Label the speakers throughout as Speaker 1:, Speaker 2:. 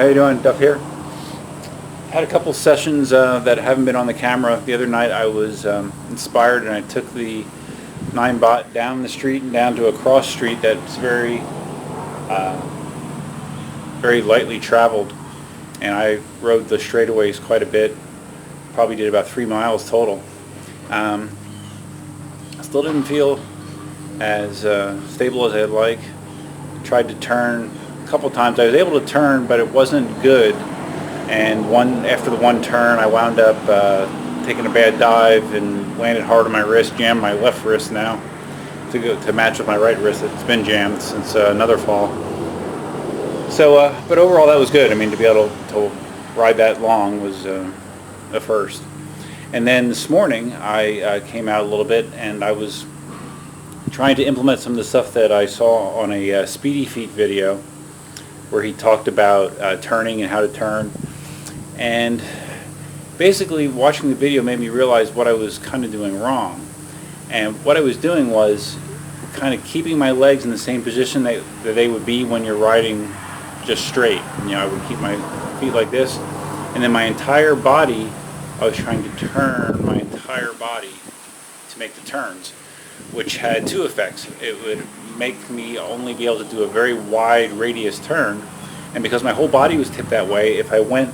Speaker 1: how you doing? Duff here. Had a couple sessions that haven't been on the camera. The other night I was inspired and I took the Ninebot down the street and down to a cross street that's very lightly traveled, and I rode the straightaways quite a bit. Probably did about 3 miles total. Still didn't feel as stable as I'd like. Tried to turn a couple times. I was able to turn, but it wasn't good. And after the one turn, I wound up taking a bad dive and landed hard on my wrist, jammed my left wrist now to match with my right wrist. It's been jammed since another fall. So, but overall that was good. I mean, to be able to ride that long was a first. And then this morning I came out a little bit and I was trying to implement some of the stuff that I saw on a Speedy Feet video where he talked about turning and how to turn. And basically watching the video made me realize what I was kind of doing wrong. And what I was doing was kind of keeping my legs in the same position that they would be when you're riding just straight. You know, I would keep my feet like this, and then my entire body, I was trying to turn my entire body to make the turns, which had two effects. It would make me only be able to do a very wide radius turn, and because my whole body was tipped that way, if I went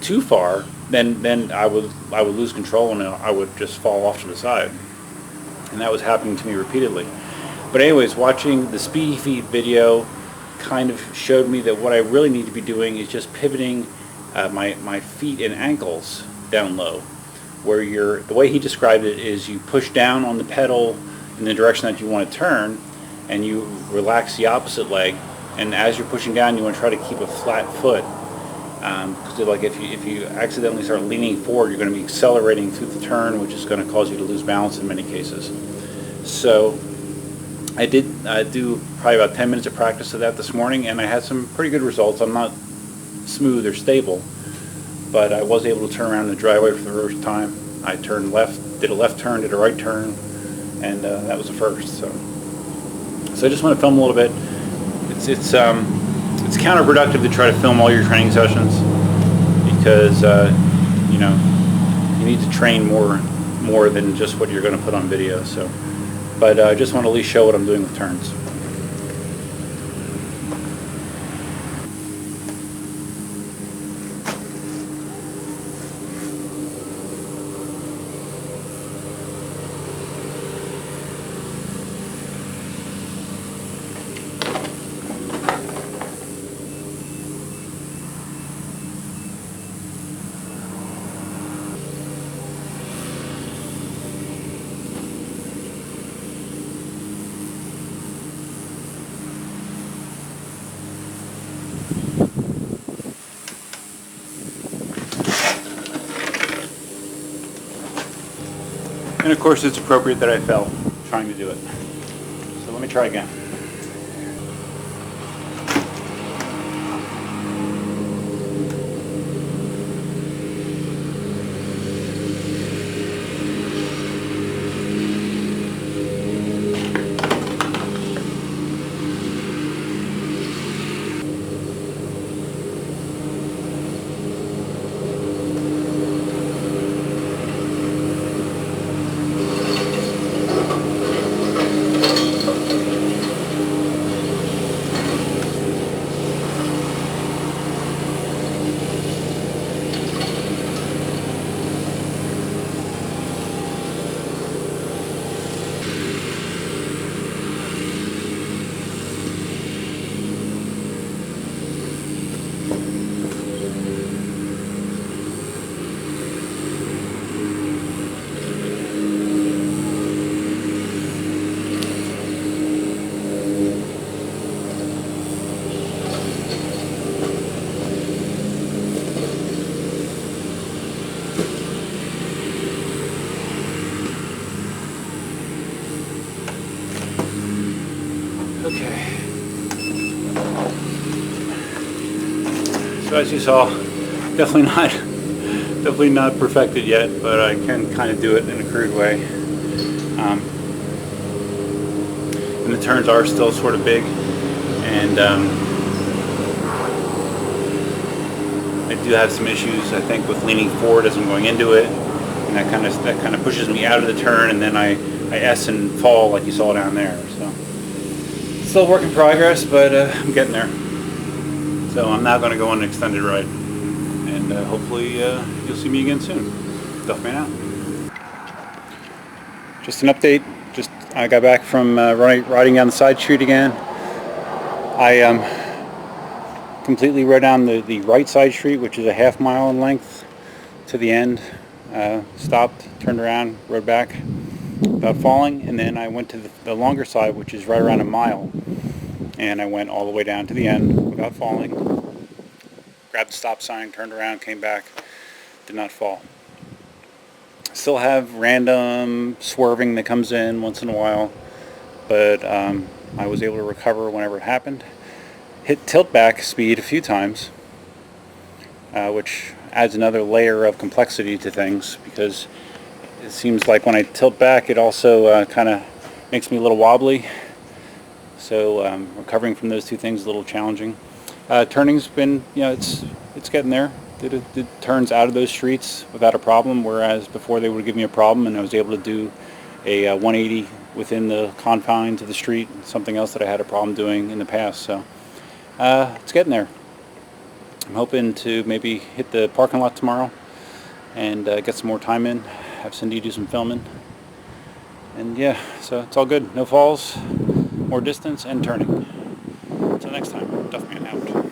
Speaker 1: too far, then I would lose control and I would just fall off to the side. And that was happening to me repeatedly. But anyways, watching the Speedy Feet video kind of showed me that what I really need to be doing is just pivoting my feet and ankles down low, where the way he described it is you push down on the pedal in the direction that you want to turn, and you relax the opposite leg, and as you're pushing down you want to try to keep a flat foot, because like if you accidentally start leaning forward, you're going to be accelerating through the turn, which is going to cause you to lose balance in many cases. So I did do probably about 10 minutes of practice of that this morning, and I had some pretty good results. I'm not smooth or stable, but I was able to turn around in the driveway for the first time. I turned left, did a left turn, did a right turn, and that was a first. So I just want to film a little bit. It's counterproductive to try to film all your training sessions because you know, you need to train more than just what you're going to put on video. So, but I just want to at least show what I'm doing with turns. And of course it's appropriate that I fell trying to do it. So let me try again. Okay. So as you saw, definitely not perfected yet, but I can kind of do it in a crude way. And the turns are still sort of big, and I do have some issues, I think, with leaning forward as I'm going into it, and that kind of pushes me out of the turn, and then I S and fall like you saw down there. So still a work in progress, but I'm getting there. So I'm now going to go on an extended ride, and hopefully you'll see me again soon. Duffman out. Just an update. I got back from riding down the side street again. I completely rode down the right side street, which is a half mile in length to the end. Stopped, turned around, rode back without falling, and then I went to the longer side, which is right around a mile, and I went all the way down to the end without falling. Grabbed the stop sign, turned around, came back, did not fall. Still have random swerving that comes in once in a while, but I was able to recover whenever it happened. Hit tilt back speed a few times, which adds another layer of complexity to things, because it seems like when I tilt back it also kind of makes me a little wobbly. So recovering from those two things is a little challenging. Turning's been, it's getting there. Did turns out of those streets without a problem, whereas before they would give me a problem, and I was able to do a 180 within the confines of the street, something else that I had a problem doing in the past. So it's getting there. I'm hoping to maybe hit the parking lot tomorrow and get some more time in, have Cindy do some filming, and yeah, so it's all good. No falls, more distance, and turning. Until next time, Duffman out.